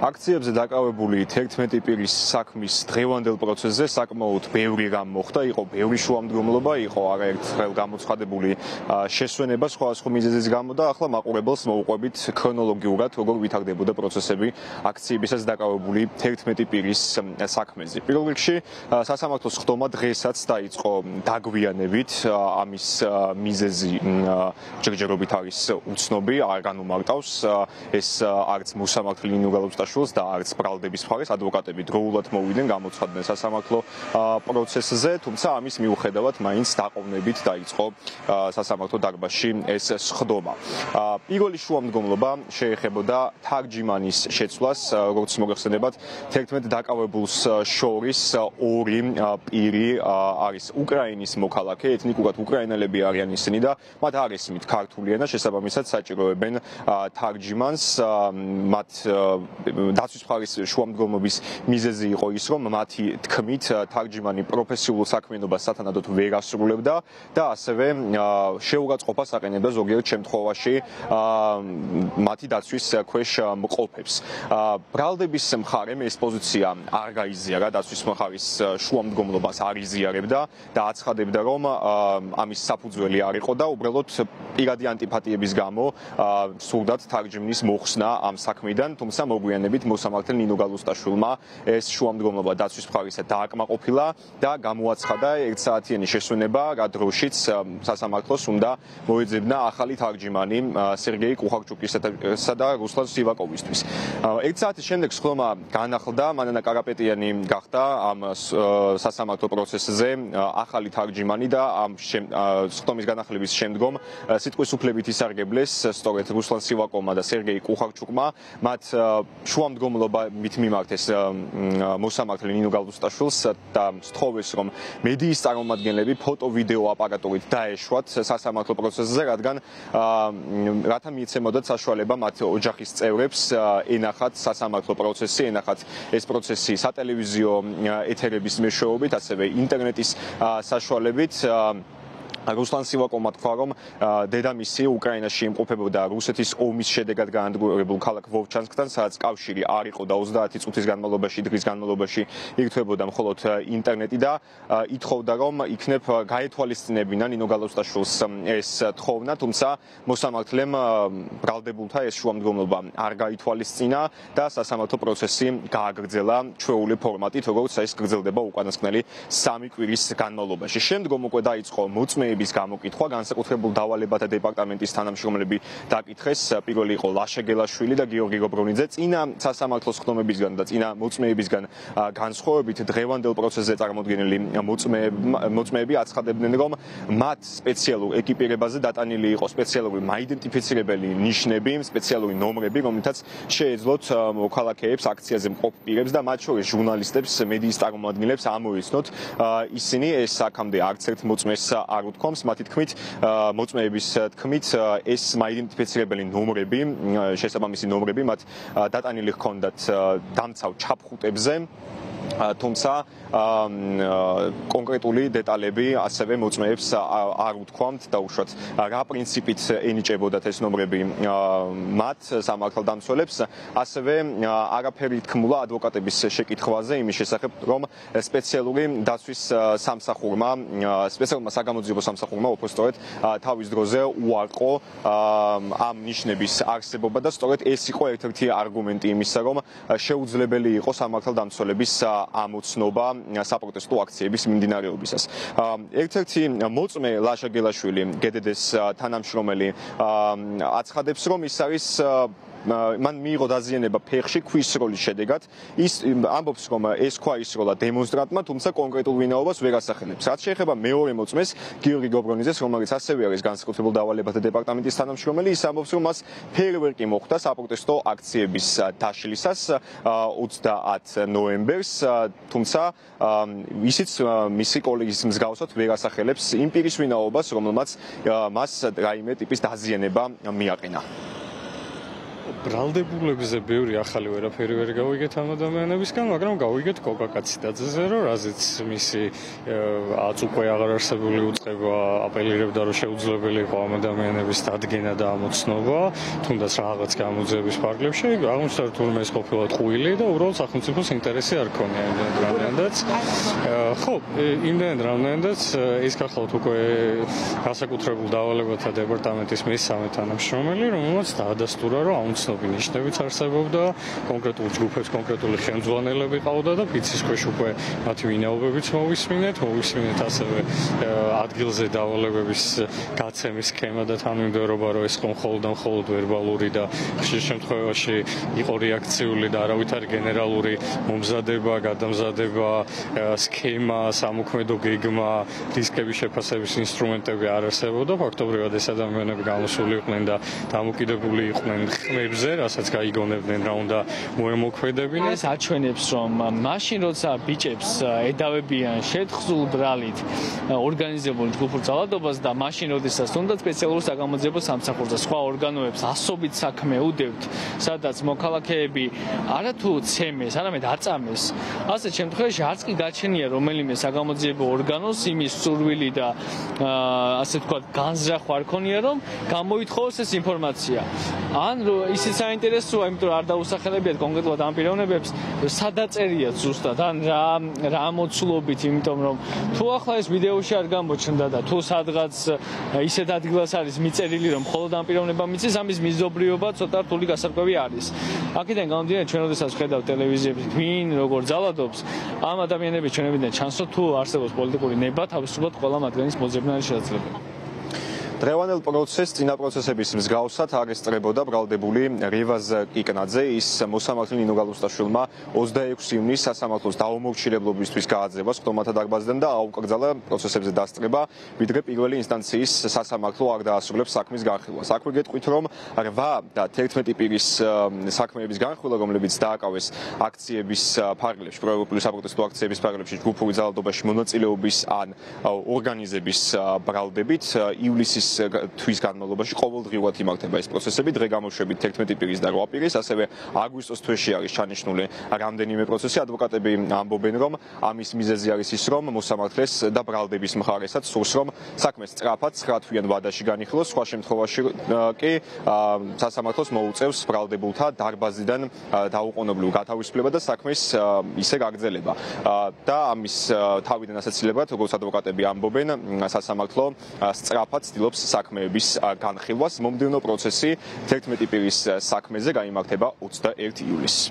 აქციებზე დაკავებული 11 პირის საქმის დღევანდელ პროცესზე საკმაოდ ბევრი რამ მოხდა, იყო ბევრი შუამდგომლობა, იყო არაერთხელ გამოცხადებული შესვენება სხვადასხვა მიზეზის გამო და ახლა მაყურებელს მოუყვებით ქრონოლოგიურად როგორ ვითარდებოდა პროცესები აქციებისას დაკავებული 11 პირის საქმეზე. პირველ რიგში სასამართლოს ხდომა დღესაც დაიწყო დაგვიანებით, ამის მიზეზი ჯერჯერობით არის უცნობი, არ განუმარტავს ეს არც მოსამართლე ნინო გალუსტაშვილს და არც ბრალდების მხარეს ადვოკატები დროულად მოვიდნენ გამოცხადდნენ სასამართლო პროცესზე, თუმცა ამის მიუხედავად მაინც დაყოვნებით დაიწყო სასამართლო დარბაზში ეს სხდომა. პირველი შუამდგომლობა შეეხებოდა თარჯიმანის შეცვლას, როგორც მოგეხსენებათ, 11 დაკავებულს შორის ორი პირი არის უკრაინის მოქალაქე, ეთნიკურად უკრაინელები არიან ისინი და მათ არ ესმით ქართული ენა, შესაბამისად საჭიროებენ თარჯიმანს. მათ დაცვის მხარის შუამდგომლობის მიზეზი იყო ის, რომ მათი თქმით თარჯიმანი პროფესიულ საქმიანობას სათანადოდ ვერ ასრულებდა და ასევე შეურაცხყოფას აყენებდა ზოგიერთ შემთხვევაში მათი დაცვის ქვეშ მყოფებს. ბრალდების მხარემ ეს პოზიცია არ გაიზიარა, დაცვის მხარის შუამდგომლობას არ იზიარებდა და აცხადებდა, რომ ამის საფუძველი არ იყო და უბრალოდ პირადი ანტიპათიების გამო სურდათ თარჯიმნის მოხსნა ამ საქმიდან, თუმცა მოგვიანებით მოსამართლე ნინო გალუსტაშვილმა ეს შუამდგომლობა დაცვის მხარისა დააკმაყოფილა და გამოაცხადა ერთსაათიანი შესვენება, რა დროშიც სასამართლოს უნდა მოეძებნა ახალი თარჯიმანი სერგეი კუხარჩუკისა და რუსლან სივაკოვისთვის. ერთ საათის შემდეგ სხდომა განახლდა, მანანა კარაპეტიანი გახდა ამ სასამართლო პროცესზე ახალი თარჯიმანი და ამ სხდომის განახლების შემდგომ სიტყვის უფლებით ისარგებლეს სწორედ რუსლან სივაკოვმა და სერგეი კუხარჩუკმა. მათ შუამდგომლობით მიმართეს მოსამართლე ნინო გალუსტაშვილს და სთხოვეს, რომ მედიის წარმომადგენლები ფოტო-ვიდეო აპარატურით დაეშვათ სასამართლო პროცესზე, რათა მიეცემოდათ საშუალება მათ ოჯახის წევრებს ენახათ სასამართლო პროცესი, ენახათ ეს პროცესი სატელევიზიო ეთერების მეშვეობით, ასევე ინტერნეტის საშუალებით. რუსლან სივაკოვმა თქვა, რომ დედამისი უკრაინაში იმყოფებოდა რუსეთის ომის შედეგად გაანადგურებულ ქალაქ ვოვჩანსკთან, სადაც კავშირი არ იყო და 30 წუთის განმავლობაში, დღის განმავლობაში ირთვებოდა მხოლოდ ინტერნეტი და ითხოვდა, რომ იქნებ გაეთვალისწინებინა ნინო გალუსტაშვილს ეს თხოვნა, თუმცა მოსამართლემ ბრალდებულთა ეს შუამდგომლობა არ გაითვალისწინა და სასამართლო პროცესი გააგრძელა ჩვეული ფორმატით, როგორც ეს გრძელდება უკანასკნელი 3 კვირის განმავლობაში. შემდგომ უკვე დაიწყო მოწმეების გამოკითხვა, განსაკუთრებულ დავალებათა დეპარტამენტის თანამშრომლები დაკითხეს. პირველი იყო ლაშა გელაშვილი და გიორგი გობრონიძე. წინა სასამართლოს ხდომებისგან და წინა მოწმეებისგან განსხვავებით დღევანდელ პროცესზე წარმოდგენილი მოწმეები აცხადებდნენ, რომ მათ სპეციალურ ეკიპირებაზე დატანილი იყო სპეციალური მაიდენტიფიცირებელი ნიშნები, სპეციალური ნომრები, რომლითაც შეეძლოთ მოქალაქეებს, აქციაზე მყოფ პირებს და მათ შორის ჟურნალისტებს, მედიის წარმომადგენლებს ამოიცნოთ ისინი ეს აქამდე არც ერთ მოწმეს არ უთქვამს, მათი თქმით, მოწმეების თქმით, ეს მაიდენტიფიცირებელი ნომრები, შესაბამისი ნომრები მათ დატანილი ჰქონდათ დამცავ ჩაფხუტებზე, თუმცა კონკრეტული დეტალები ასევე მოწმეებს არ უთქვამთ და უშუალოდ რა პრინციპით ენიჭებოდათ ეს ნომრები მათ სამართალდამცველებს, ასევე არაფერი თქმულა ადვოკატების შეკითხვაზე იმის შესახებ, რომ სპეციალური დაცვის სამსახურმა, სპეციალურმა საგამოძიებო სამსახურმა უბრალოდ თავის დროზე უარყო ამ ნიშნების არსებობა და სწორედ ეს იყო ერთ-ერთი არგუმენტი იმისა, რომ შეუძლებელი იყო სამართალდამცველების ამოცნობა საპროტესტო აქციების მიმდინარეობისას. ერთ-ერთი მოწმე ლაშა გელაშვილი, გედედეს თანამშრომელი, აცხადებს, რომ ის არის მან მიიღო დაზიანება ფეხში ქვის სროლის შედეგად. ის ამბობს, რომ ეს ქვა ისროლა დემონსტრანტმა, თუმცა კონკრეტულ ვინაობას ვერ ასახელებს. რაც შეეხება მეორე მოწმეს, გიორგი გობრონიძეს, რომელიც ასევე არის განსაკუთრებულ დავალებათა დეპარტამენტის თანამშრომელი, ის ამბობს, რომ მას ფეირვერკი მოხდა საპროტესტო აქციების დაშლისას 30 ნოემბერს, თუმცა ისიც მისი კოლეგის მსგავსად ვერ ასახელებს იმ პირის ვინაობას, რომელმაც მას რაიმე ტიპის დაზიანება მიაყენა. ბრალდებულებზე ბევრი ახალი ვერაფერი ვერ გავიგეთ ამ ადამიანებისგან, მაგრამ გავიგეთ კოკა კაციდაძეზე, რომ რაზეც მისი აწ უკვე აღარ არსებული უწყება აპელირებდა, რომ შეუძლებელი იყო ამ ადამიანების დადგენა და ამოცნობა, თუნდაც რაღაც გამოძიების ფარგლებში, აღმოჩნდა რომ თურმე ეს ყოფილა ტყუილი და უბრალოდ სახელმწიფოს ინტერესი არ ქონია იმდენად რამდენადაც. ხო, იმდენად რამდენადაც ის გახლავთ უკვე განსაკუთრებულ დავალებათა დეპარტამენტის მესამე თანამშრომელი, რომელმაც დაადასტურა, რომ აუცნობი ნიშნებიც არსებობდა, კონკრეტულ ჯგუფებს კონკრეტული ხელმძღვანელები ყავდა და ფიცის ქვეშ უკვე მათი ვინაობებიც მოვისმინეთ ასევე ადგილზე დავალებების გაცემის სქემა და თანმიმდევრობა, რომ ეს მხოლოდ ვერბალური და ხშირ შემთხვევაში იყო რეაქციული და არავითარი გენერალური მომზადება, გადამზადება, სქემა, სამოქმედო გეგმა, რისკების შეფასების ინსტრუმენტები არ არსებობდა. ფაქტობრივად ეს ადამიანები გამოსული იყვნენ და დამოკიდებული იყვნენ ხმებზე, რასაც გაიგონებდნენ, რა უნდა მოემოქმედებინათ. ეს აჩვენებს, რომ მაშინ როცა ბიჭებს ედავებიან შეთხზულ ბრალით ორგანიზებული ჯგუფურ ძალადობას და მაშინ როდესაც თუნდაც სპეციალურ საგამოძიებო სამსახურს და სხვა ორგანოებს ასობით საქმე უდევთ, სადაც მოქალაქეები არათუ ცემეს, არამედ აწამეს, ასეთ შემთხვევაში არც კი გაჩენია რომელიმე საგამოძიებო ორგანოს იმის სურვილი და ასე ვთქვათ განზრახვა არ ქონია, რომ გამოითხოვოს ეს ინფორმაცია. ან ისიც საინტერესოა, იმიტომ რომ არ დაუსახელებიათ კონკრეტულად ამ პიროვნებებს, სადაწერიათ ზუსტად, ან რა მოცულობით, იმიტომ რომ თუ ახლა ეს ვიდეოში არ გამოჩნდა და თუ სადღაც ისეთ ადგილას არის მიწერილი, რომ მხოლოდ ამ პიროვნებამ მიცეს, ამის მიზობრიობა ცოტა რთული გასარკვევი არის. აქედან გამომდინარე, ჩვენ როდესაც ვხედავთ ტელევიზიებზე, ვინ როგორ ძალადობს, ამ ადამიანების ჩვენებიდან ჩანსო თუ არსებობს პოლიტიკური ნება, თავისუფლად ყველა მათგანის მოძებნა არის შესაძლებელი. დღევანდელ პროცესს წინა პროცესების მსგავსად არ ესწრებოდა ბრალდებული რევაზ კიკნაძე, ის მოსამართლე ნინო გალუსტაშვილმა 26 ივნისს სასამართლოს დაუმორჩილებლობისთვის გააძევას ხტომათა დარბაზიდან და აუკრძალა პროცესებზე დასწრება, ვიდრე პირველი ინსტანციის სასამართლო არ დაასრულებს საქმის განხილვას. აქვე გეტყვით, რომ 8 და 11 პირის საქმეების განხილვა, რომლებიც დააკავეს აქციების ფარგლებში, პროექტული საპროტესტო აქციების ფარგლებში, ჯგუფური ძალადობაში მონაწილეობის ან ორგანიზების ბრალდებით, ივლისის თვის განმავლობაში ყოველდღიურად იმართება ეს პროცესები, დღე გამოშვებით 11 პირის და 8 პირის, ასევე აგვისტოს თვეში არის ჩანიშნული რამდენიმე პროცესი. ადვოკატები ამბობენ, რომ ამის მიზეზი არის ის, რომ მოსამართლეს და ბრალდების მხარესაც სურს, რომ საქმე სწრაფად 9 თვიან ვადაში განიხილოს, სხვა შემთხვევაში კი სასამართლოს მოუწევს ბრალდებულთა დარბაზიდან დაუყოვნებლივ გათავისუფლება და საქმის ისე გაგრძელება. და ამის თავიდან ასეცილებად, როგორც ადვოკატები ამბობენ, სასამართლო სწრაფად ცდილობს საქმეების განხილვას. მომდევნო პროცესი 11 პირის საქმეზე გაიმართება 21 ივლისს.